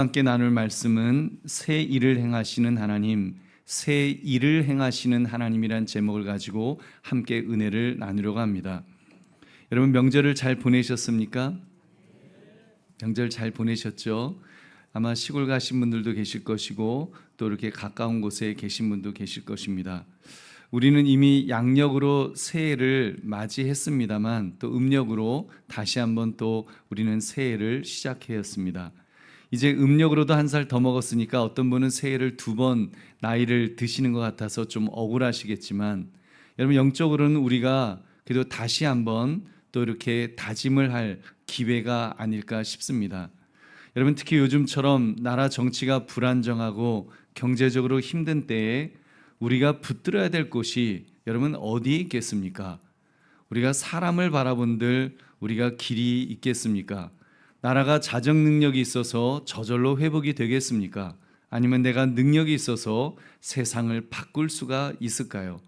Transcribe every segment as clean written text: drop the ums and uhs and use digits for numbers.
함께 나눌 말씀은 새 일을 행하시는 하나님, 새 일을 행하시는 하나님이란 제목을 가지고 함께 은혜를 나누려고 합니다. 여러분 명절을 잘 보내셨습니까? 명절 잘 보내셨죠? 아마 시골 가신 분들도 계실 것이고 또 이렇게 가까운 곳에 계신 분도 계실 것입니다. 우리는 이미 양력으로 새해를 맞이했습니다만 또 음력으로 다시 한번 또 우리는 새해를 시작했습니다. 이제 음력으로도 한 살 더 먹었으니까 어떤 분은 새해를 2번 나이를 드시는 것 같아서 좀 억울하시겠지만, 여러분 영적으로는 우리가 그래도 다시 한번 또 이렇게 다짐을 할 기회가 아닐까 싶습니다. 여러분 특히 요즘처럼 나라 정치가 불안정하고 경제적으로 힘든 때에 우리가 붙들어야 될 곳이 여러분 어디에 있겠습니까? 우리가 사람을 바라본들 우리가 길이 있겠습니까? 나라가 자정 능력이 있어서 저절로 회복이 되겠습니까? 아니면 내가 능력이 있어서 세상을 바꿀 수가 있을까요?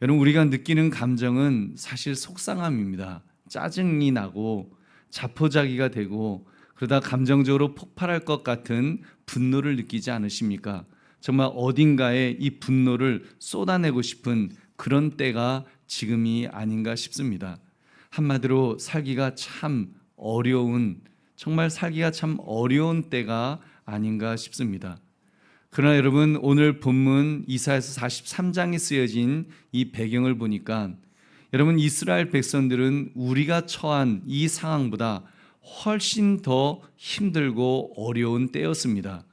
여러분 우리가 느끼는 감정은 사실 속상함입니다. 짜증이 나고 자포자기가 되고 그러다 감정적으로 폭발할 것 같은 분노를 느끼지 않으십니까? 정말 어딘가에 이 분노를 쏟아내고 싶은 그런 때가 지금이 아닌가 싶습니다. 한마디로 살기가 참 어려운, 정말 살기가 참 어려운 때가 아닌가 싶습니다. 그러나 여러분 오늘 본문 이사야서 43장에 쓰여진 이 배경을 보니까 여러분 이스라엘 백성들은 우리가 처한 이 상황보다 훨씬 더 힘들고 어려운 때였습니다.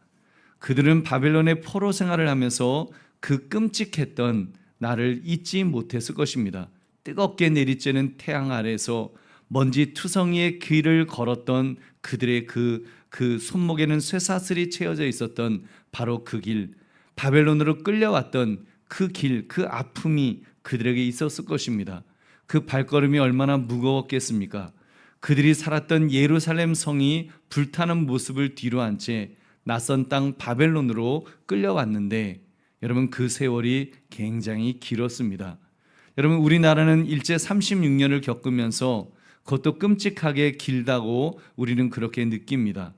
그들은 바벨론의 포로 생활을 하면서 그 끔찍했던 나를 잊지 못했을 것입니다. 뜨겁게 내리쬐는 태양 아래에서 먼지 투성이의 길을 걸었던 그들의 그 손목에는 쇠사슬이 채워져 있었던 바로 그 길, 바벨론으로 끌려왔던 그 길, 그 아픔이 그들에게 있었을 것입니다. 그 발걸음이 얼마나 무거웠겠습니까? 그들이 살았던 예루살렘 성이 불타는 모습을 뒤로 한 채 낯선 땅 바벨론으로 끌려왔는데 여러분 그 세월이 굉장히 길었습니다. 여러분 우리나라는 일제 36년을 겪으면서 그것도 끔찍하게 길다고 우리는 그렇게 느낍니다.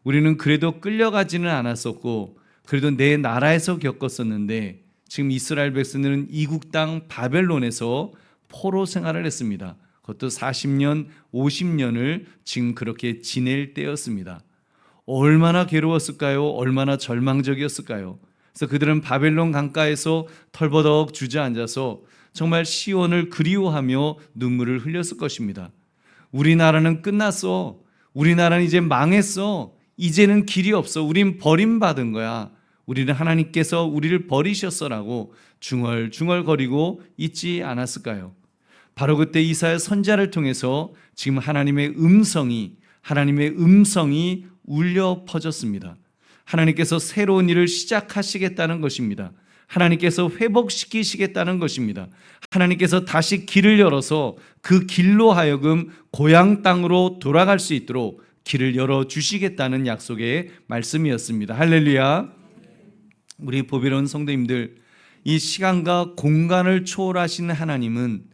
우리는 그래도 끌려가지는 않았었고 그래도 내 나라에서 겪었었는데 지금 이스라엘 백성들은 이국 땅 바벨론에서 포로 생활을 했습니다. 그것도 40년, 50년을 지금 그렇게 지낼 때였습니다. 얼마나 괴로웠을까요? 얼마나 절망적이었을까요? 그래서 그들은 바벨론 강가에서 털버덕 주저앉아서 정말 시온을 그리워하며 눈물을 흘렸을 것입니다. 우리나라는 끝났어. 우리나라는 이제 망했어. 이제는 길이 없어. 우린 버림받은 거야. 우리는 하나님께서 우리를 버리셨어라고 중얼중얼거리고 있지 않았을까요? 바로 그때 이사야 선지자를 통해서 지금 하나님의 음성이 울려 퍼졌습니다. 하나님께서 새로운 일을 시작하시겠다는 것입니다. 하나님께서 회복시키시겠다는 것입니다. 하나님께서 다시 길을 열어서 그 길로 하여금 고향 땅으로 돌아갈 수 있도록 길을 열어주시겠다는 약속의 말씀이었습니다. 할렐루야. 우리 보배로운 성도님들, 이 시간과 공간을 초월하시는 하나님은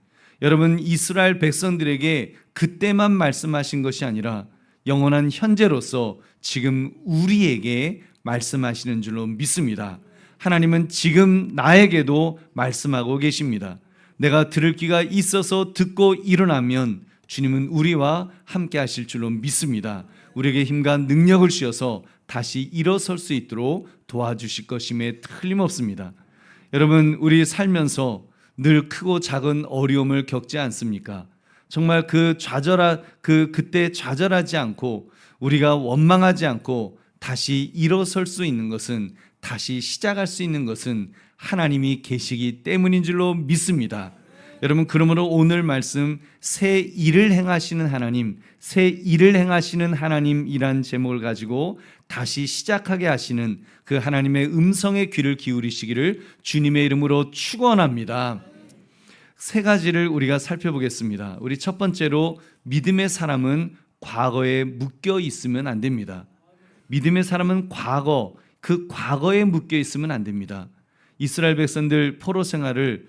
여러분 이스라엘 백성들에게 그때만 말씀하신 것이 아니라 영원한 현재로서 지금 우리에게 말씀하시는 줄로 믿습니다. 하나님은 지금 나에게도 말씀하고 계십니다. 내가 들을 귀가 있어서 듣고 일어나면 주님은 우리와 함께 하실 줄로 믿습니다. 우리에게 힘과 능력을 주셔서 다시 일어설 수 있도록 도와주실 것임에 틀림없습니다. 여러분 우리 살면서 늘 크고 작은 어려움을 겪지 않습니까? 정말 그때 좌절하지 않고 우리가 원망하지 않고 다시 일어설 수 있는 것은, 다시 시작할 수 있는 것은 하나님이 계시기 때문인 줄로 믿습니다. 여러분 그러므로 오늘 말씀 새 일을 행하시는 하나님, 새 일을 행하시는 하나님이란 제목을 가지고 다시 시작하게 하시는 그 하나님의 음성의 귀를 기울이시기를 주님의 이름으로 축원합니다. 세 가지를 우리가 살펴보겠습니다. 우리 첫 번째로 믿음의 사람은 과거에 묶여 있으면 안 됩니다. 믿음의 사람은 과거에 묶여 있으면 안 됩니다. 이스라엘 백성들 포로 생활을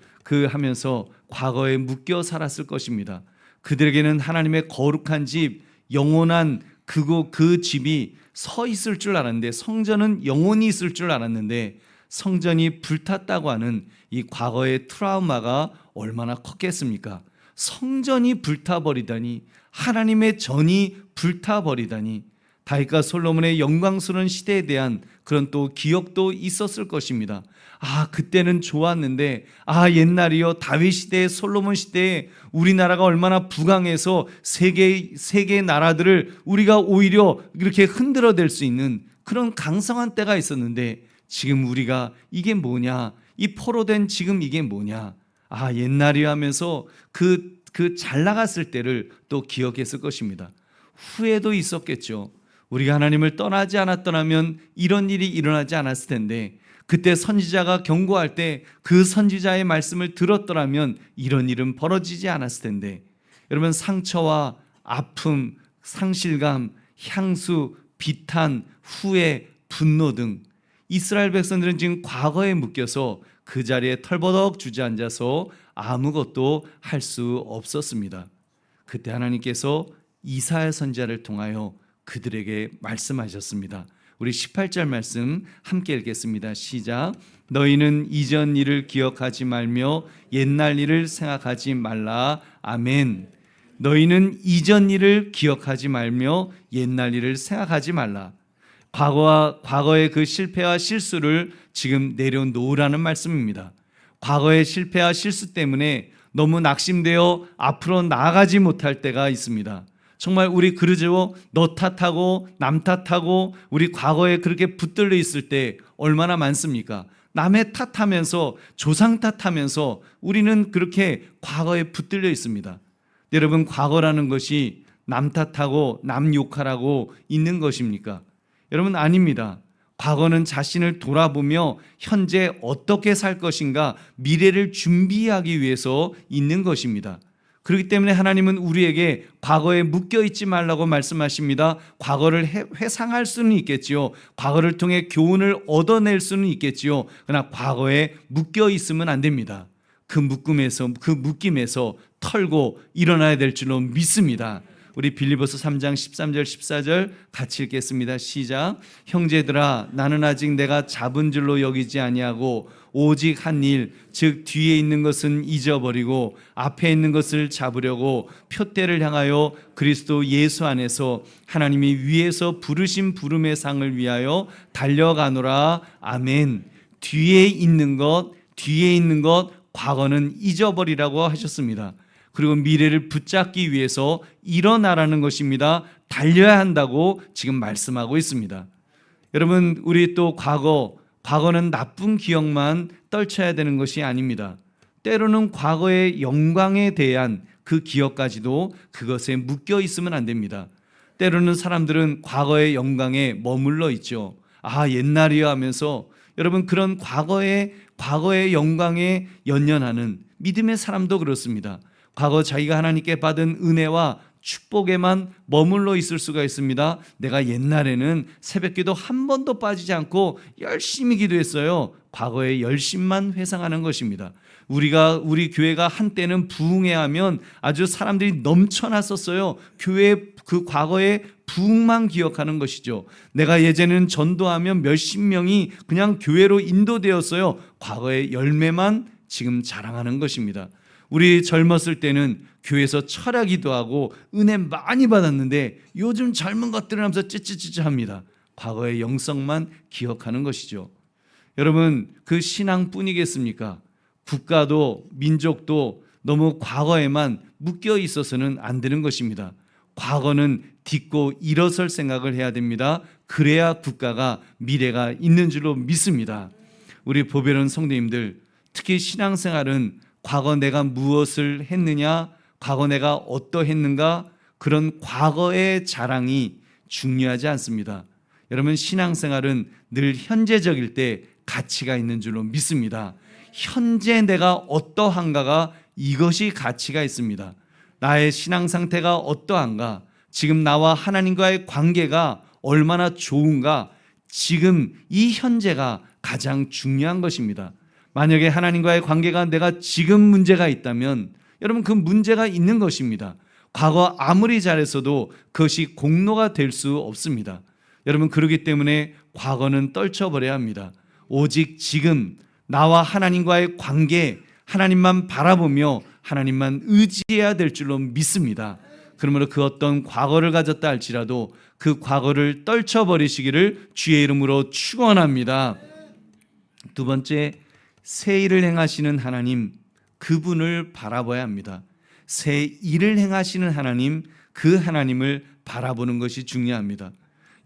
하면서 과거에 묶여 살았을 것입니다. 그들에게는 하나님의 거룩한 집, 영원한 그 집이 서 있을 줄 알았는데, 성전은 영원히 있을 줄 알았는데 성전이 불탔다고 하는 이 과거의 트라우마가 얼마나 컸겠습니까? 성전이 불타버리다니, 하나님의 전이 불타버리다니, 다윗과 솔로몬의 영광스러운 시대에 대한 그런 또 기억도 있었을 것입니다. 그때는 좋았는데, 옛날이요, 다윗 시대에, 솔로몬 시대에 우리나라가 얼마나 부강해서 세계의 나라들을 우리가 오히려 이렇게 흔들어댈 수 있는 그런 강성한 때가 있었는데, 지금 우리가 이게 뭐냐, 이 포로된 지금 이게 뭐냐, 옛날이 하면서 그 잘 나갔을 때를 또 기억했을 것입니다. 후회도 있었겠죠. 우리가 하나님을 떠나지 않았더라면 이런 일이 일어나지 않았을 텐데, 그때 선지자가 경고할 때 그 선지자의 말씀을 들었더라면 이런 일은 벌어지지 않았을 텐데, 여러분, 상처와 아픔, 상실감, 향수, 비탄, 후회, 분노 등 이스라엘 백성들은 지금 과거에 묶여서 그 자리에 털버덕 주저앉아서 아무것도 할 수 없었습니다. 그때 하나님께서 이사야 선지자를 통하여 그들에게 말씀하셨습니다. 우리 18절 말씀 함께 읽겠습니다. 시작. 너희는 이전 일을 기억하지 말며 옛날 일을 생각하지 말라. 아멘. 너희는 이전 일을 기억하지 말며 옛날 일을 생각하지 말라. 과거의 그 실패와 실수를 지금 내려놓으라는 말씀입니다. 과거의 실패와 실수 때문에 너무 낙심되어 앞으로 나아가지 못할 때가 있습니다. 정말 우리 그러죠. 너 탓하고 남 탓하고 우리 과거에 그렇게 붙들려 있을 때 얼마나 많습니까? 남의 탓하면서, 조상 탓하면서 우리는 그렇게 과거에 붙들려 있습니다. 여러분, 과거라는 것이 남 탓하고 남 욕하라고 있는 것입니까? 여러분, 아닙니다. 과거는 자신을 돌아보며 현재 어떻게 살 것인가, 미래를 준비하기 위해서 있는 것입니다. 그렇기 때문에 하나님은 우리에게 과거에 묶여있지 말라고 말씀하십니다. 과거를 회상할 수는 있겠지요. 과거를 통해 교훈을 얻어낼 수는 있겠지요. 그러나 과거에 묶여있으면 안 됩니다. 그 묶임에서 털고 일어나야 될 줄로 믿습니다. 우리 빌립보서 3장 13절 14절 같이 읽겠습니다. 시작. 형제들아, 나는 아직 내가 잡은 줄로 여기지 아니하고 오직 한 일, 즉 뒤에 있는 것은 잊어버리고 앞에 있는 것을 잡으려고 표대를 향하여 그리스도 예수 안에서 하나님이 위에서 부르신 부름의 상을 위하여 달려가노라. 아멘. 뒤에 있는 것, 과거는 잊어버리라고 하셨습니다. 그리고 미래를 붙잡기 위해서 일어나라는 것입니다. 달려야 한다고 지금 말씀하고 있습니다. 여러분, 우리 또 과거는 나쁜 기억만 떨쳐야 되는 것이 아닙니다. 때로는 과거의 영광에 대한 그 기억까지도 그것에 묶여 있으면 안 됩니다. 때로는 사람들은 과거의 영광에 머물러 있죠. 옛날이야 하면서, 여러분, 그런 과거의 영광에 연연하는 믿음의 사람도 그렇습니다. 과거 자기가 하나님께 받은 은혜와 축복에만 머물러 있을 수가 있습니다. 내가 옛날에는 새벽기도 한 번도 빠지지 않고 열심히 기도했어요. 과거의 열심만 회상하는 것입니다. 우리 교회가 한때는 부흥해야 하면 아주 사람들이 넘쳐났었어요. 교회 그 과거의 부흥만 기억하는 것이죠. 내가 예전에는 전도하면 몇십 명이 그냥 교회로 인도되었어요. 과거의 열매만 지금 자랑하는 것입니다. 우리 젊었을 때는 교회에서 철야기도 하고 은혜 많이 받았는데 요즘 젊은 것들은 하면서 찌찌찌찌합니다. 과거의 영성만 기억하는 것이죠. 여러분, 그 신앙뿐이겠습니까? 국가도 민족도 너무 과거에만 묶여 있어서는 안 되는 것입니다. 과거는 딛고 일어설 생각을 해야 됩니다. 그래야 국가가 미래가 있는 줄로 믿습니다. 우리 보배로운 성도님들, 특히 신앙생활은 과거 내가 무엇을 했느냐, 과거 내가 어떠했는가, 그런 과거의 자랑이 중요하지 않습니다. 여러분, 신앙생활은 늘 현재적일 때 가치가 있는 줄로 믿습니다. 현재 내가 어떠한가가, 이것이 가치가 있습니다. 나의 신앙 상태가 어떠한가, 지금 나와 하나님과의 관계가 얼마나 좋은가, 지금 이 현재가 가장 중요한 것입니다. 만약에 하나님과의 관계가 내가 지금 문제가 있다면 여러분, 그 문제가 있는 것입니다. 과거 아무리 잘했어도 그것이 공로가 될 수 없습니다. 여러분, 그렇기 때문에 과거는 떨쳐버려야 합니다. 오직 지금 나와 하나님과의 관계, 하나님만 바라보며 하나님만 의지해야 될 줄로 믿습니다. 그러므로 그 어떤 과거를 가졌다 할지라도 그 과거를 떨쳐버리시기를 주의 이름으로 축원합니다. 두 번째, 새 일을 행하시는 하나님, 그분을 바라봐야 합니다. 새 일을 행하시는 하나님, 그 하나님을 바라보는 것이 중요합니다.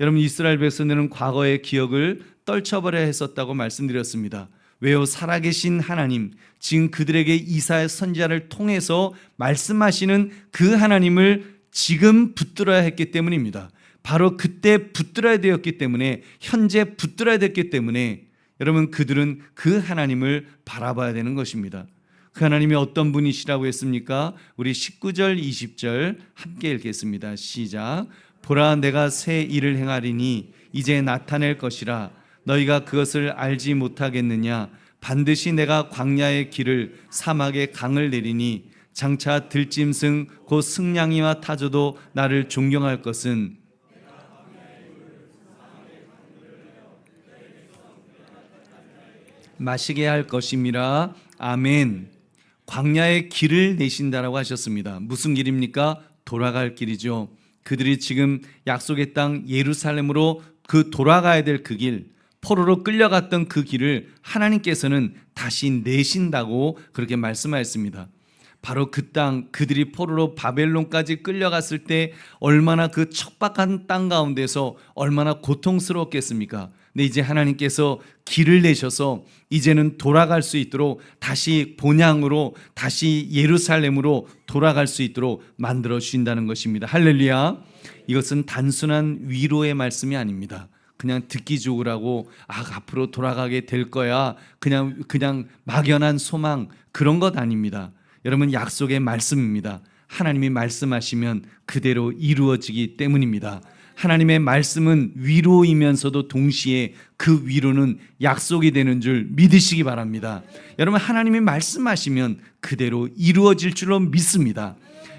여러분, 이스라엘 백성들은 과거의 기억을 떨쳐버려야 했었다고 말씀드렸습니다. 왜요? 살아계신 하나님, 지금 그들에게 이사야 선지자를 통해서 말씀하시는 그 하나님을 지금 붙들어야 했기 때문입니다. 바로 그때 붙들어야 되었기 때문에, 현재 붙들어야 됐기 때문에 여러분, 그들은 그 하나님을 바라봐야 되는 것입니다. 그 하나님이 어떤 분이시라고 했습니까? 우리 19절 20절 함께 읽겠습니다. 시작. 보라, 내가 새 일을 행하리니 이제 나타낼 것이라. 너희가 그것을 알지 못하겠느냐? 반드시 내가 광야의 길을, 사막의 강을 내리니 장차 들짐승 곧 승냥이와 타조도 나를 존경할 것은 마시게 할 것임이라. 아멘. 광야의 길을 내신다라고 하셨습니다. 무슨 길입니까? 돌아갈 길이죠. 그들이 지금 약속의 땅 예루살렘으로 그 돌아가야 될 그 길, 포로로 끌려갔던 그 길을 하나님께서는 다시 내신다고 그렇게 말씀하셨습니다. 바로 그 땅, 그들이 포로로 바벨론까지 끌려갔을 때 얼마나 그 척박한 땅 가운데서 얼마나 고통스러웠겠습니까? 근데 이제 하나님께서 길을 내셔서 이제는 돌아갈 수 있도록 다시 본향으로, 다시 예루살렘으로 돌아갈 수 있도록 만들어 주신다는 것입니다. 할렐루야. 이것은 단순한 위로의 말씀이 아닙니다. 그냥 듣기 좋으라고 앞으로 돌아가게 될 거야, 그냥 막연한 소망, 그런 것 아닙니다. 여러분, 약속의 말씀입니다. 하나님이 말씀하시면 그대로 이루어지기 때문입니다. 하나님의 말씀은 위로이면서도 동시에 그 위로는 약속이 되는 줄 믿으시기 바랍니다. 여러분, 하나님이 말씀하시면 그대로 이루어질 줄로 믿습니다.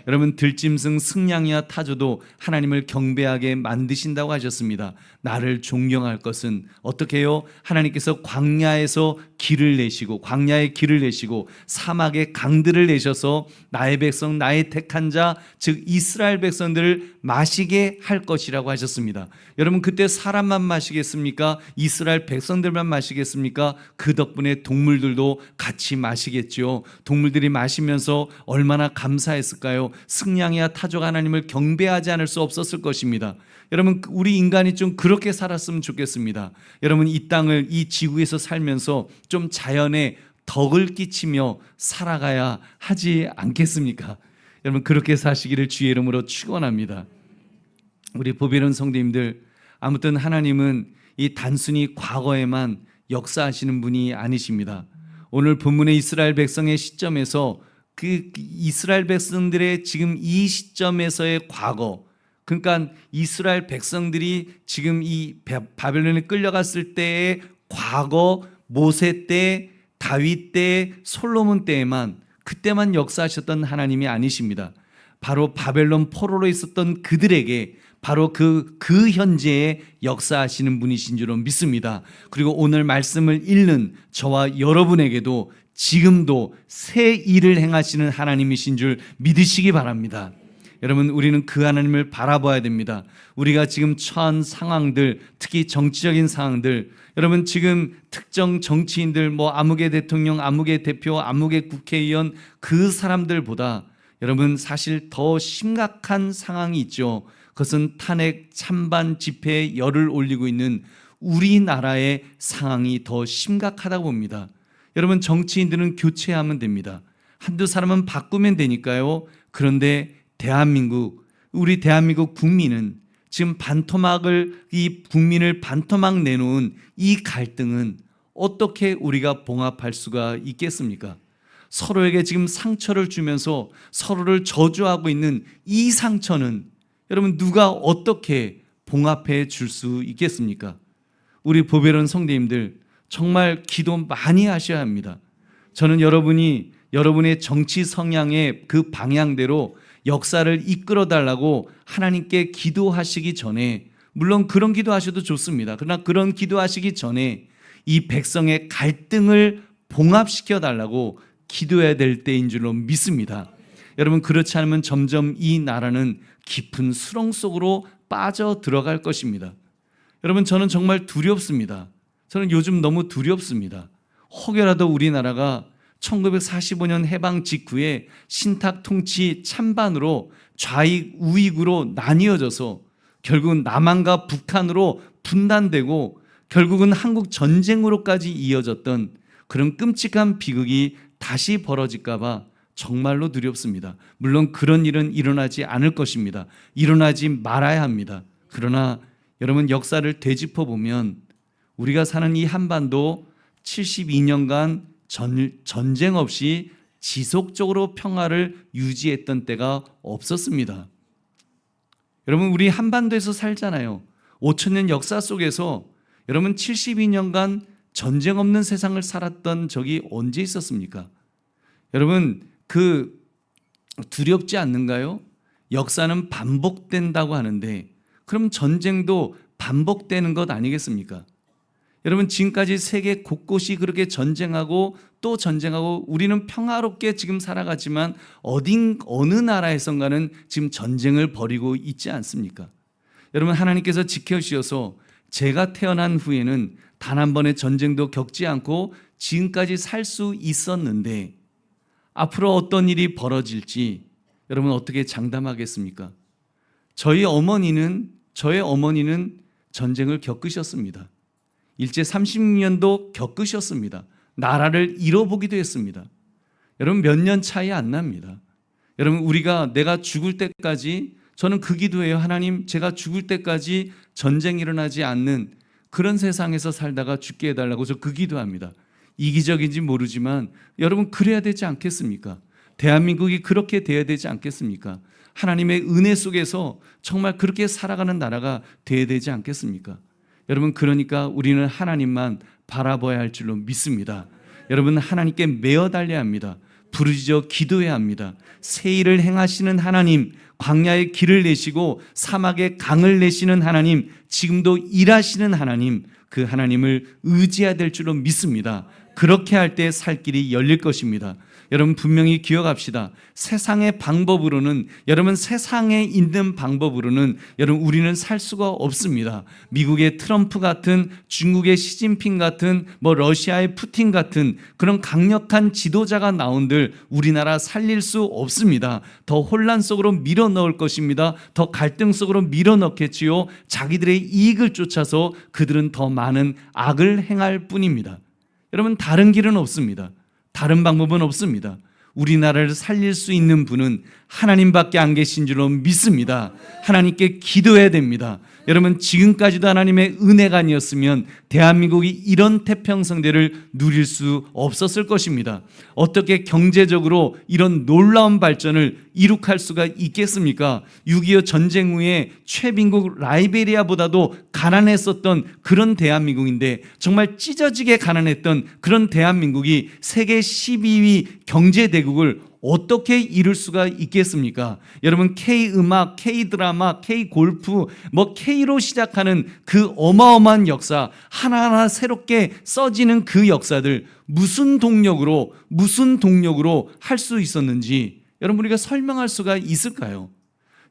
여러분, 들짐승 승냥이와 타조도 하나님을 경배하게 만드신다고 하셨습니다. 나를 존경할 것은 어떻게 해요? 하나님께서 광야에서 길을 내시고, 광야의 길을 내시고 사막의 강들을 내셔서 나의 백성, 나의 택한 자, 즉 이스라엘 백성들을 마시게 할 것이라고 하셨습니다. 여러분, 그때 사람만 마시겠습니까? 이스라엘 백성들만 마시겠습니까? 그 덕분에 동물들도 같이 마시겠죠. 동물들이 마시면서 얼마나 감사했을까요? 승냥이와 타조가 하나님을 경배하지 않을 수 없었을 것입니다. 여러분, 우리 인간이 좀 그렇게 살았으면 좋겠습니다. 여러분, 이 땅을, 이 지구에서 살면서 좀 자연에 덕을 끼치며 살아가야 하지 않겠습니까? 여러분, 그렇게 사시기를 주의 이름으로 축원합니다. 우리 보배로운 성도님들, 아무튼 하나님은 이 단순히 과거에만 역사하시는 분이 아니십니다. 오늘 본문의 이스라엘 백성의 시점에서 그 이스라엘 백성들의 지금 이 시점에서의 과거, 그러니까 이스라엘 백성들이 지금 이 바벨론에 끌려갔을 때의 과거, 모세 때, 다윗 때, 솔로몬 때에만, 그때만 역사하셨던 하나님이 아니십니다. 바로 바벨론 포로로 있었던 그들에게 바로 그 현재에 역사하시는 분이신 줄로 믿습니다. 그리고 오늘 말씀을 읽는 저와 여러분에게도 지금도 새 일을 행하시는 하나님이신 줄 믿으시기 바랍니다. 여러분, 우리는 그 하나님을 바라봐야 됩니다. 우리가 지금 처한 상황들, 특히 정치적인 상황들, 여러분, 지금 특정 정치인들, 아무개 대통령, 아무개 대표, 아무개 국회의원, 그 사람들보다 여러분 사실 더 심각한 상황이 있죠. 그것은 탄핵 찬반 집회에 열을 올리고 있는 우리나라의 상황이 더 심각하다고 봅니다. 여러분, 정치인들은 교체하면 됩니다. 한두 사람은 바꾸면 되니까요. 그런데 우리 대한민국 국민은 지금 이 국민을 반토막 내놓은 이 갈등은 어떻게 우리가 봉합할 수가 있겠습니까? 서로에게 지금 상처를 주면서 서로를 저주하고 있는 이 상처는 여러분, 누가 어떻게 봉합해 줄 수 있겠습니까? 우리 보배로운 성도님들, 정말 기도 많이 하셔야 합니다. 저는 여러분이 여러분의 정치 성향의 그 방향대로 역사를 이끌어 달라고 하나님께 기도하시기 전에, 물론 그런 기도하셔도 좋습니다. 그러나 그런 기도하시기 전에 이 백성의 갈등을 봉합시켜 달라고 기도해야 될 때인 줄로 믿습니다. 여러분, 그렇지 않으면 점점 이 나라는 깊은 수렁 속으로 빠져 들어갈 것입니다. 여러분, 저는 정말 두렵습니다. 저는 요즘 너무 두렵습니다. 혹여라도 우리나라가 1945년 해방 직후에 신탁 통치 찬반으로 좌익 우익으로 나뉘어져서 결국은 남한과 북한으로 분단되고 결국은 한국 전쟁으로까지 이어졌던 그런 끔찍한 비극이 다시 벌어질까 봐 정말로 두렵습니다. 물론 그런 일은 일어나지 않을 것입니다. 일어나지 말아야 합니다. 그러나 여러분, 역사를 되짚어 보면 우리가 사는 이 한반도 72년간 전쟁 없이 지속적으로 평화를 유지했던 때가 없었습니다. 여러분, 우리 한반도에서 살잖아요. 5천년 역사 속에서 여러분 72년간 전쟁 없는 세상을 살았던 적이 언제 있었습니까? 여러분, 그 두렵지 않는가요? 역사는 반복된다고 하는데 그럼 전쟁도 반복되는 것 아니겠습니까? 여러분, 지금까지 세계 곳곳이 그렇게 전쟁하고 또 전쟁하고 우리는 평화롭게 지금 살아가지만 어느 나라에선가는 지금 전쟁을 벌이고 있지 않습니까? 여러분, 하나님께서 지켜주셔서 제가 태어난 후에는 단 한 번의 전쟁도 겪지 않고 지금까지 살 수 있었는데 앞으로 어떤 일이 벌어질지 여러분 어떻게 장담하겠습니까? 저의 어머니는 전쟁을 겪으셨습니다. 일제 30년도 겪으셨습니다. 나라를 잃어보기도 했습니다. 여러분, 몇 년 차이 안 납니다. 여러분, 내가 죽을 때까지 저는 그 기도예요. 하나님, 제가 죽을 때까지 전쟁 일어나지 않는 그런 세상에서 살다가 죽게 해달라고 저 그 기도합니다. 이기적인지 모르지만 여러분, 그래야 되지 않겠습니까? 대한민국이 그렇게 돼야 되지 않겠습니까? 하나님의 은혜 속에서 정말 그렇게 살아가는 나라가 돼야 되지 않겠습니까? 여러분, 그러니까 우리는 하나님만 바라봐야 할 줄로 믿습니다. 여러분, 하나님께 매어 달려야 합니다. 부르짖어 기도해야 합니다. 새 일을 행하시는 하나님, 광야에 길을 내시고 사막에 강을 내시는 하나님, 지금도 일하시는 하나님, 그 하나님을 의지해야 될 줄로 믿습니다. 그렇게 할 때 살 길이 열릴 것입니다. 여러분, 분명히 기억합시다. 세상의 방법으로는, 여러분 세상에 있는 방법으로는 여러분 우리는 살 수가 없습니다. 미국의 트럼프 같은, 중국의 시진핑 같은, 러시아의 푸틴 같은 그런 강력한 지도자가 나온들 우리나라 살릴 수 없습니다. 더 혼란 속으로 밀어넣을 것입니다. 더 갈등 속으로 밀어넣겠지요. 자기들의 이익을 쫓아서 그들은 더 많은 악을 행할 뿐입니다. 여러분, 다른 길은 없습니다. 다른 방법은 없습니다. 우리나라를 살릴 수 있는 분은 하나님밖에 안 계신 줄로 믿습니다. 하나님께 기도해야 됩니다. 여러분, 지금까지도 하나님의 은혜가 아니었으면 대한민국이 이런 태평성대를 누릴 수 없었을 것입니다. 어떻게 경제적으로 이런 놀라운 발전을 이룩할 수가 있겠습니까? 6.25 전쟁 후에 최빈국 라이베리아보다도 가난했었던 그런 대한민국인데, 정말 찢어지게 가난했던 그런 대한민국이 세계 12위 경제대국을 어떻게 이룰 수가 있겠습니까? 여러분, K음악, K드라마, K골프, K로 시작하는 그 어마어마한 역사, 하나하나 새롭게 써지는 그 역사들, 무슨 동력으로 할 수 있었는지 여러분, 우리가 설명할 수가 있을까요?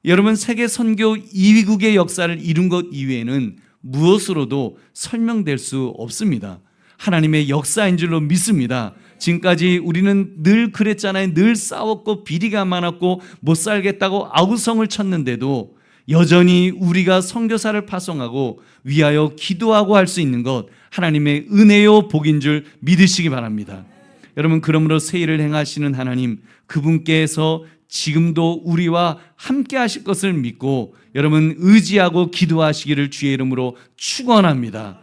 여러분, 세계 선교 2위국의 역사를 이룬 것 이외에는 무엇으로도 설명될 수 없습니다. 하나님의 역사인 줄로 믿습니다. 지금까지 우리는 늘 그랬잖아요. 늘 싸웠고 비리가 많았고 못 살겠다고 아우성을 쳤는데도 여전히 우리가 선교사를 파송하고 위하여 기도하고 할 수 있는 것, 하나님의 은혜요 복인 줄 믿으시기 바랍니다. 여러분, 그러므로 새 일을 행하시는 하나님, 그분께서 지금도 우리와 함께 하실 것을 믿고 여러분 의지하고 기도하시기를 주의 이름으로 축원합니다.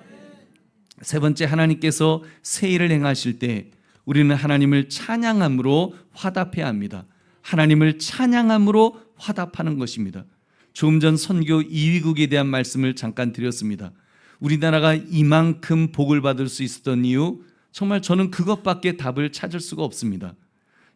세 번째, 하나님께서 새 일을 행하실 때 우리는 하나님을 찬양함으로 화답해야 합니다. 하나님을 찬양함으로 화답하는 것입니다. 조금 전 선교 2위국에 대한 말씀을 잠깐 드렸습니다. 우리나라가 이만큼 복을 받을 수 있었던 이유, 정말 저는 그것밖에 답을 찾을 수가 없습니다.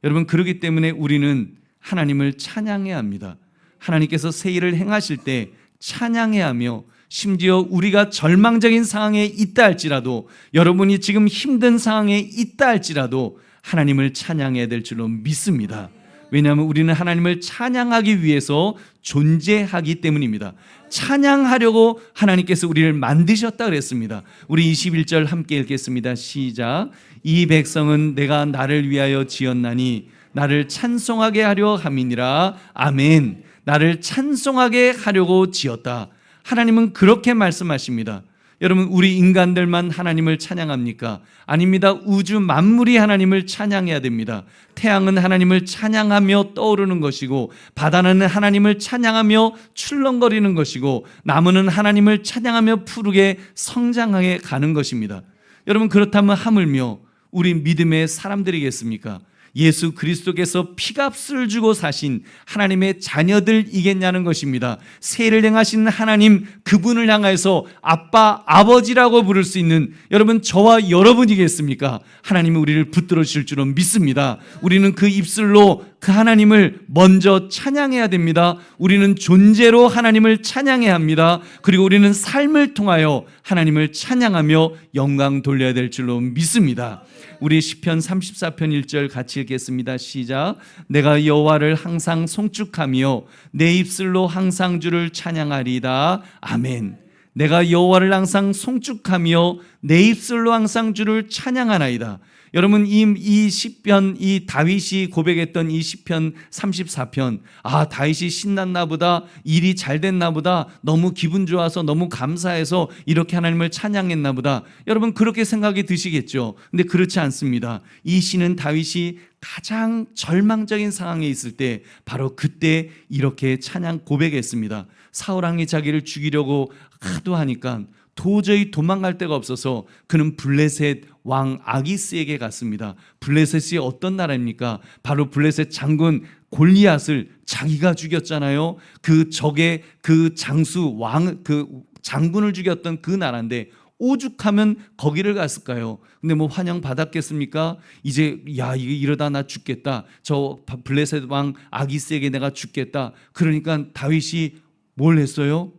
여러분, 그렇기 때문에 우리는 하나님을 찬양해야 합니다. 하나님께서 새 일을 행하실 때 찬양해야 하며, 심지어 우리가 절망적인 상황에 있다 할지라도, 여러분이 지금 힘든 상황에 있다 할지라도 하나님을 찬양해야 될 줄로 믿습니다. 왜냐하면 우리는 하나님을 찬양하기 위해서 존재하기 때문입니다. 찬양하려고 하나님께서 우리를 만드셨다 그랬습니다. 우리 21절 함께 읽겠습니다. 시작. 이 백성은 내가 나를 위하여 지었나니 나를 찬송하게 하려 함이니라. 아멘. 나를 찬송하게 하려고 지었다. 하나님은 그렇게 말씀하십니다. 여러분, 우리 인간들만 하나님을 찬양합니까? 아닙니다. 우주 만물이 하나님을 찬양해야 됩니다. 태양은 하나님을 찬양하며 떠오르는 것이고, 바다는 하나님을 찬양하며 출렁거리는 것이고, 나무는 하나님을 찬양하며 푸르게 성장하게 가는 것입니다. 여러분, 그렇다면 하물며 우리 믿음의 사람들이겠습니까? 예수 그리스도께서 피값을 주고 사신 하나님의 자녀들이겠냐는 것입니다. 세를 행하시는 하나님, 그분을 향해서 아빠, 아버지라고 부를 수 있는 여러분, 저와 여러분이겠습니까? 하나님은 우리를 붙들어 주실 줄은 믿습니다. 우리는 그 입술로 그 하나님을 먼저 찬양해야 됩니다. 우리는 존재로 하나님을 찬양해야 합니다. 그리고 우리는 삶을 통하여 하나님을 찬양하며 영광 돌려야 될 줄로 믿습니다. 우리 시편 34편 1절 같이 읽겠습니다. 시작. 내가 여호와를 항상 송축하며 내 입술로 항상 주를 찬양하리이다. 아멘. 내가 여호와를 항상 송축하며 내 입술로 항상 주를 찬양하나이다. 여러분, 이 시편, 이 다윗이 고백했던 이 시편 34편, 아, 다윗이 신났나 보다, 일이 잘 됐나 보다, 너무 기분 좋아서 너무 감사해서 이렇게 하나님을 찬양했나 보다. 여러분, 그렇게 생각이 드시겠죠. 근데 그렇지 않습니다. 이 시는 다윗이 가장 절망적인 상황에 있을 때, 바로 그때 이렇게 찬양 고백했습니다. 사울왕이 자기를 죽이려고 하도 하니까 도저히 도망갈 데가 없어서 그는 블레셋 왕 아기스에게 갔습니다. 블레셋이 어떤 나라입니까? 바로 블레셋 장군 골리앗을 자기가 죽였잖아요. 그 적의 그 장수 왕, 그 장군을 죽였던 그 나라인데 오죽하면 거기를 갔을까요? 근데 뭐 환영 받았겠습니까? 이제 야, 이게 이러다 나 죽겠다. 저 블레셋 왕 아기스에게 내가 죽겠다. 그러니까 다윗이 뭘 했어요?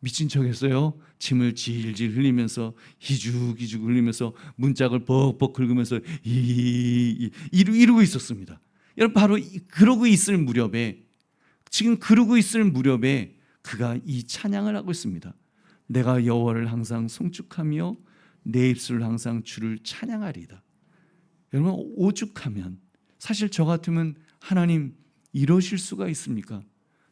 미친 척 했어요. 침을 질질 흘리면서 희죽희죽 흘리면서 문짝을 벅벅 긁으면서 이러고 있었습니다. 여러분, 바로 그러고 있을 무렵에, 지금 그러고 있을 무렵에 그가 이 찬양을 하고 있습니다. 내가 여호와를 항상 송축하며 내 입술로 항상 주를 찬양하리이다. 여러분, 오죽하면, 사실 저 같으면 하나님 이러실 수가 있습니까?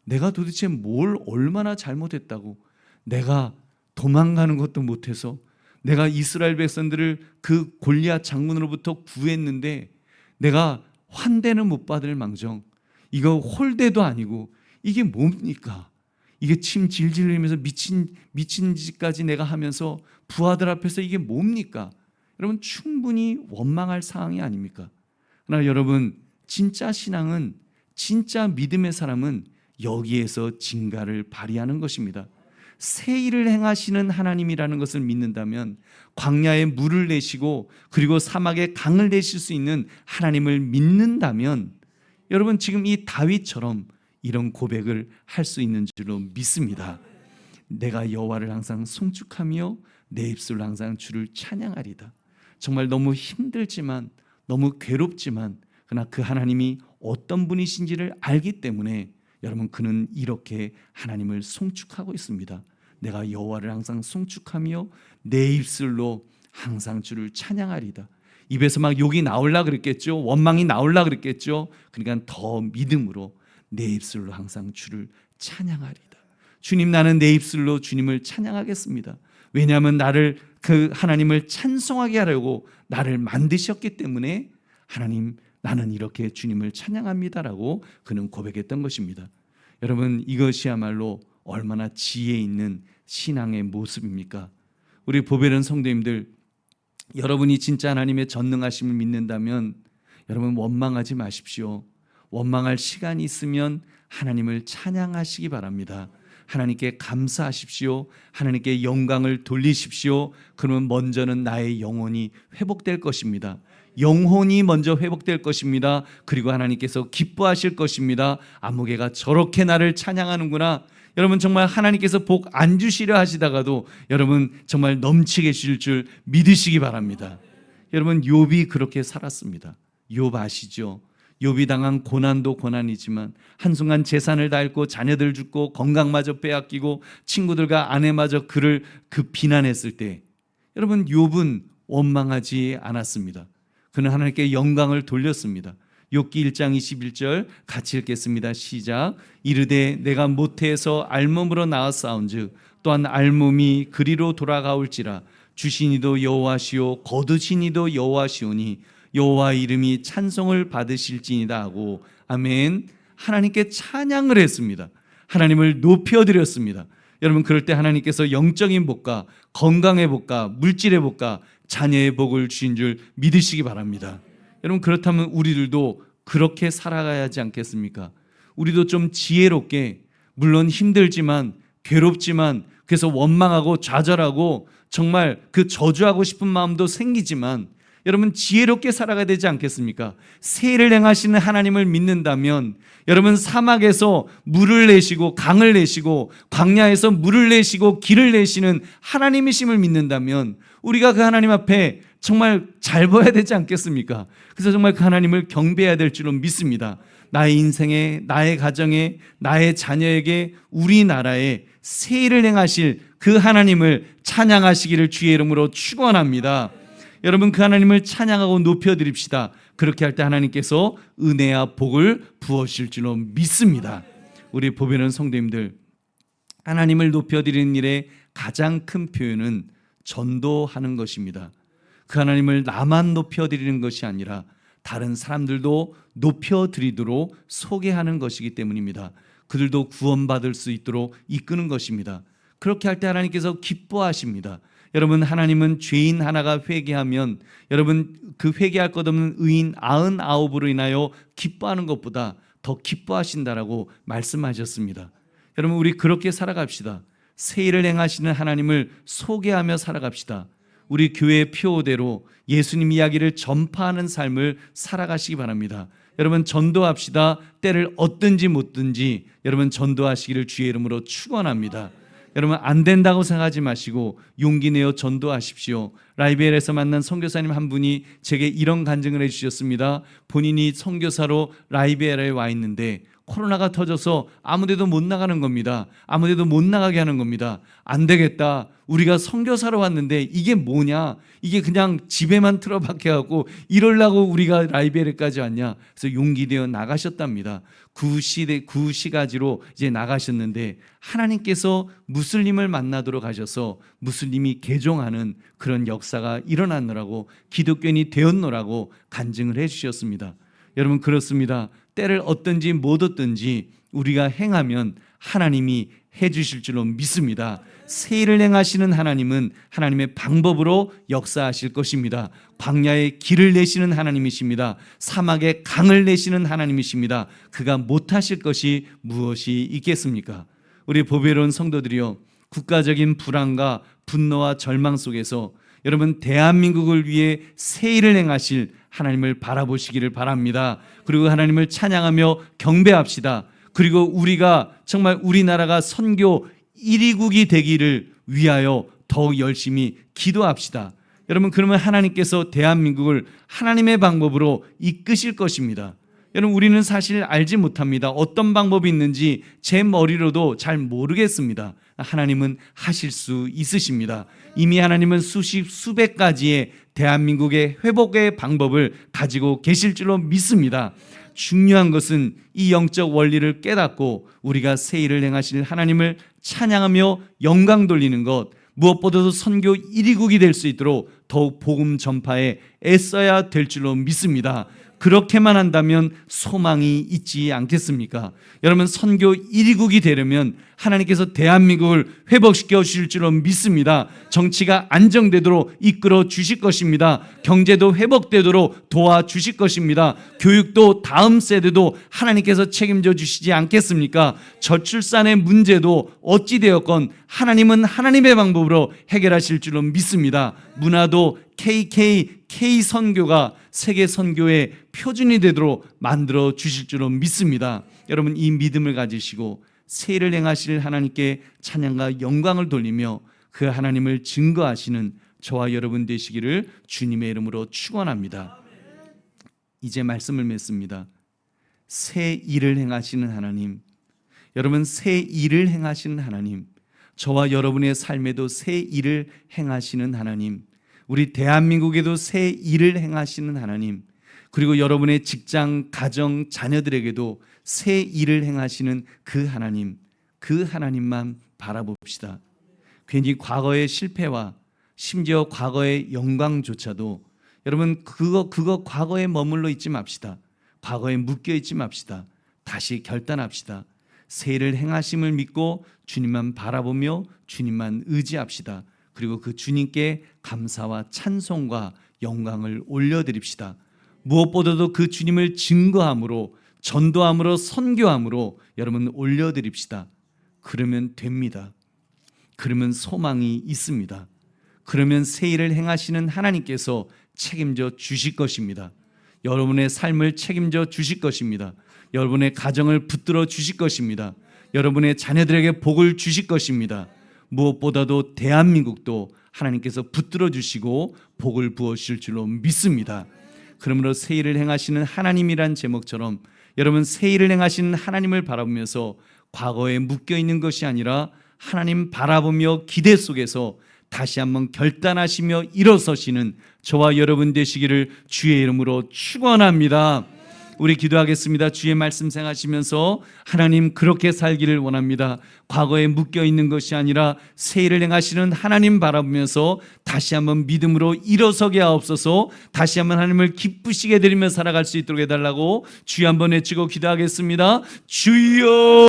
내가 도대체 뭘 얼마나 잘못했다고, 내가 도망가는 것도 못해서, 내가 이스라엘 백성들을 그 골리앗 장군으로부터 구했는데 내가 환대는 못 받을 망정, 이거 홀대도 아니고 이게 뭡니까? 이게 침 질질 흘리면서 미친 짓까지 내가 하면서 부하들 앞에서 이게 뭡니까? 여러분, 충분히 원망할 상황이 아닙니까? 그러나 여러분, 진짜 신앙은, 진짜 믿음의 사람은 여기에서 진가를 발휘하는 것입니다. 새 일을 행하시는 하나님이라는 것을 믿는다면, 광야에 물을 내시고 그리고 사막에 강을 내실 수 있는 하나님을 믿는다면, 여러분, 지금 이 다윗처럼 이런 고백을 할 수 있는 줄로 믿습니다. 내가 여호와를 항상 송축하며 내 입술로 항상 주를 찬양하리다. 정말 너무 힘들지만, 너무 괴롭지만, 그러나 그 하나님이 어떤 분이신지를 알기 때문에 여러분, 그는 이렇게 하나님을 송축하고 있습니다. 내가 여호와를 항상 송축하며 내 입술로 항상 주를 찬양하리다. 입에서 막 욕이 나올라 그랬겠죠. 원망이 나올라 그랬겠죠. 그러니까 더 믿음으로 내 입술로 항상 주를 찬양하리다. 주님, 나는 내 입술로 주님을 찬양하겠습니다. 왜냐하면 나를, 그 하나님을 찬송하게 하려고 나를 만드셨기 때문에 하나님, 나는 이렇게 주님을 찬양합니다라고 그는 고백했던 것입니다. 여러분, 이것이야말로 얼마나 지혜 있는 신앙의 모습입니까? 우리 보배른 성도님들, 여러분이 진짜 하나님의 전능하심을 믿는다면 여러분, 원망하지 마십시오. 원망할 시간이 있으면 하나님을 찬양하시기 바랍니다. 하나님께 감사하십시오. 하나님께 영광을 돌리십시오. 그러면 먼저는 나의 영혼이 회복될 것입니다. 영혼이 먼저 회복될 것입니다. 그리고 하나님께서 기뻐하실 것입니다. 아무개가 저렇게 나를 찬양하는구나. 여러분 정말 하나님께서 복 안 주시려 하시다가도 여러분 정말 넘치게 주실 줄 믿으시기 바랍니다. 여러분 욥이 그렇게 살았습니다. 욥 아시죠? 욥이 당한 고난도 고난이지만 한순간 재산을 다 잃고 자녀들 죽고 건강마저 빼앗기고 친구들과 아내마저 그를 비난했을 때 여러분 욥은 원망하지 않았습니다. 그는 하나님께 영광을 돌렸습니다. 욥기 1장 21절 같이 읽겠습니다. 시작. 이르되 내가 모태에서 알몸으로 나왔사온즉 또한 알몸이 그리로 돌아가올지라 주신 이도 여호와시오 거두신 이도 여호와시오니 여호와 이름이 찬송을 받으실지니다 하고 아멘. 하나님께 찬양을 했습니다. 하나님을 높여드렸습니다. 여러분 그럴 때 하나님께서 영적인 복과 건강의 복과 물질의 복과 자녀의 복을 주신 줄 믿으시기 바랍니다. 여러분 그렇다면 우리들도 그렇게 살아가야 하지 않겠습니까? 우리도 좀 지혜롭게, 물론 힘들지만 괴롭지만 그래서 원망하고 좌절하고 정말 그 저주하고 싶은 마음도 생기지만 여러분 지혜롭게 살아가야 되지 않겠습니까? 세를 행하시는 하나님을 믿는다면 여러분 사막에서 물을 내시고 강을 내시고 광야에서 물을 내시고 길을 내시는 하나님이심을 믿는다면 우리가 그 하나님 앞에 정말 잘 보여야 되지 않겠습니까? 그래서 정말 그 하나님을 경배해야 될 줄로 믿습니다. 나의 인생에, 나의 가정에, 나의 자녀에게, 우리나라에 새 일을 행하실 그 하나님을 찬양하시기를 주의 이름으로 축원합니다. 여러분 그 하나님을 찬양하고 높여드립시다. 그렇게 할 때 하나님께서 은혜와 복을 부어주실 줄로 믿습니다. 우리 보배는 성도님들, 하나님을 높여드리는 일의 가장 큰 표현은 전도하는 것입니다. 그 하나님을 나만 높여드리는 것이 아니라 다른 사람들도 높여드리도록 소개하는 것이기 때문입니다. 그들도 구원받을 수 있도록 이끄는 것입니다. 그렇게 할 때 하나님께서 기뻐하십니다. 여러분 하나님은 죄인 하나가 회개하면 여러분 그 회개할 것 없는 의인 99으로 인하여 기뻐하는 것보다 더 기뻐하신다라고 말씀하셨습니다. 여러분 우리 그렇게 살아갑시다. 새 일을 행하시는 하나님을 소개하며 살아갑시다. 우리 교회의 표어대로 예수님 이야기를 전파하는 삶을 살아가시기 바랍니다. 여러분 전도합시다. 때를 얻든지 못든지 여러분 전도하시기를 주의 이름으로 축원합니다. 여러분 안 된다고 생각하지 마시고 용기 내어 전도하십시오. 라이브엘에서 만난 선교사님 한 분이 제게 이런 간증을 해주셨습니다. 본인이 선교사로 라이브엘에 와 있는데 코로나가 터져서 아무데도 못 나가는 겁니다. 아무데도 못 나가게 하는 겁니다. 안 되겠다. 우리가 선교사로 왔는데 이게 뭐냐? 이게 그냥 집에만 틀어박혀 갖고 이러려고 우리가 라이브에까지 왔냐? 그래서 용기 내어 나가셨답니다. 구시가지로 이제 나가셨는데 하나님께서 무슬림을 만나도록 하셔서 무슬림이 개종하는 그런 역사가 일어났노라고 기독교인이 되었노라고 간증을 해주셨습니다. 여러분 그렇습니다. 때를 얻든지 못 얻든지 우리가 행하면 하나님이 해주실 줄로 믿습니다. 새 일을 행하시는 하나님은 하나님의 방법으로 역사하실 것입니다. 광야에 길을 내시는 하나님이십니다. 사막에 강을 내시는 하나님이십니다. 그가 못하실 것이 무엇이 있겠습니까? 우리 보배로운 성도들이여, 국가적인 불안과 분노와 절망 속에서 여러분 대한민국을 위해 새 일을 행하실 하나님을 바라보시기를 바랍니다. 그리고 하나님을 찬양하며 경배합시다. 그리고 우리가 정말 우리나라가 선교 1위국이 되기를 위하여 더욱 열심히 기도합시다. 여러분 그러면 하나님께서 대한민국을 하나님의 방법으로 이끄실 것입니다. 여러분 우리는 사실 알지 못합니다. 어떤 방법이 있는지 제 머리로도 잘 모르겠습니다. 하나님은 하실 수 있으십니다. 이미 하나님은 수백 가지의 대한민국의 회복의 방법을 가지고 계실 줄로 믿습니다. 중요한 것은 이 영적 원리를 깨닫고 우리가 새 일을 행하실 하나님을 찬양하며 영광 돌리는 것, 무엇보다도 선교 1위국이 될 수 있도록 더욱 복음 전파에 애써야 될 줄로 믿습니다. 그렇게만 한다면 소망이 있지 않겠습니까? 여러분 선교 1위국이 되려면 하나님께서 대한민국을 회복시켜 주실 줄로 믿습니다. 정치가 안정되도록 이끌어 주실 것입니다. 경제도 회복되도록 도와주실 것입니다. 교육도 다음 세대도 하나님께서 책임져 주시지 않겠습니까? 저출산의 문제도 어찌되었건 하나님은 하나님의 방법으로 해결하실 줄로 믿습니다. 문화도 K 선교가 세계 선교의 표준이 되도록 만들어 주실 줄로 믿습니다. 여러분, 이 믿음을 가지시고 새 일을 행하실 하나님께 찬양과 영광을 돌리며 그 하나님을 증거하시는 저와 여러분 되시기를 주님의 이름으로 축원합니다. 이제 말씀을 맺습니다. 새 일을 행하시는 하나님, 여러분, 새 일을 행하시는 하나님, 저와 여러분의 삶에도 새 일을 행하시는 하나님, 우리 대한민국에도 새 일을 행하시는 하나님, 그리고 여러분의 직장, 가정, 자녀들에게도 새 일을 행하시는 그 하나님, 그 하나님만 바라봅시다. 괜히 과거의 실패와 심지어 과거의 영광조차도 여러분 그거 과거에 머물러 있지 맙시다. 과거에 묶여 있지 맙시다. 다시 결단합시다. 새 일을 행하심을 믿고 주님만 바라보며 주님만 의지합시다. 그리고 그 주님께 감사와 찬송과 영광을 올려드립시다. 무엇보다도 그 주님을 증거함으로, 전도함으로, 선교함으로 여러분 올려드립시다. 그러면 됩니다. 그러면 소망이 있습니다. 그러면 새 일을 행하시는 하나님께서 책임져 주실 것입니다. 여러분의 삶을 책임져 주실 것입니다. 여러분의 가정을 붙들어 주실 것입니다. 여러분의 자녀들에게 복을 주실 것입니다. 무엇보다도 대한민국도 하나님께서 붙들어 주시고 복을 부어 주실 줄로 믿습니다. 그러므로 새 일을 행하시는 하나님이란 제목처럼 여러분 새 일을 행하시는 하나님을 바라보면서 과거에 묶여 있는 것이 아니라 하나님 바라보며 기대 속에서 다시 한번 결단하시며 일어서시는 저와 여러분 되시기를 주의 이름으로 축원합니다. 우리 기도하겠습니다. 주의 말씀 생각하시면서 하나님 그렇게 살기를 원합니다. 과거에 묶여 있는 것이 아니라 새 일을 행하시는 하나님 바라보면서 다시 한번 믿음으로 일어서게 하옵소서. 다시 한번 하나님을 기쁘시게 드리며 살아갈 수 있도록 해달라고 주여 한번 외치고 기도하겠습니다. 주여.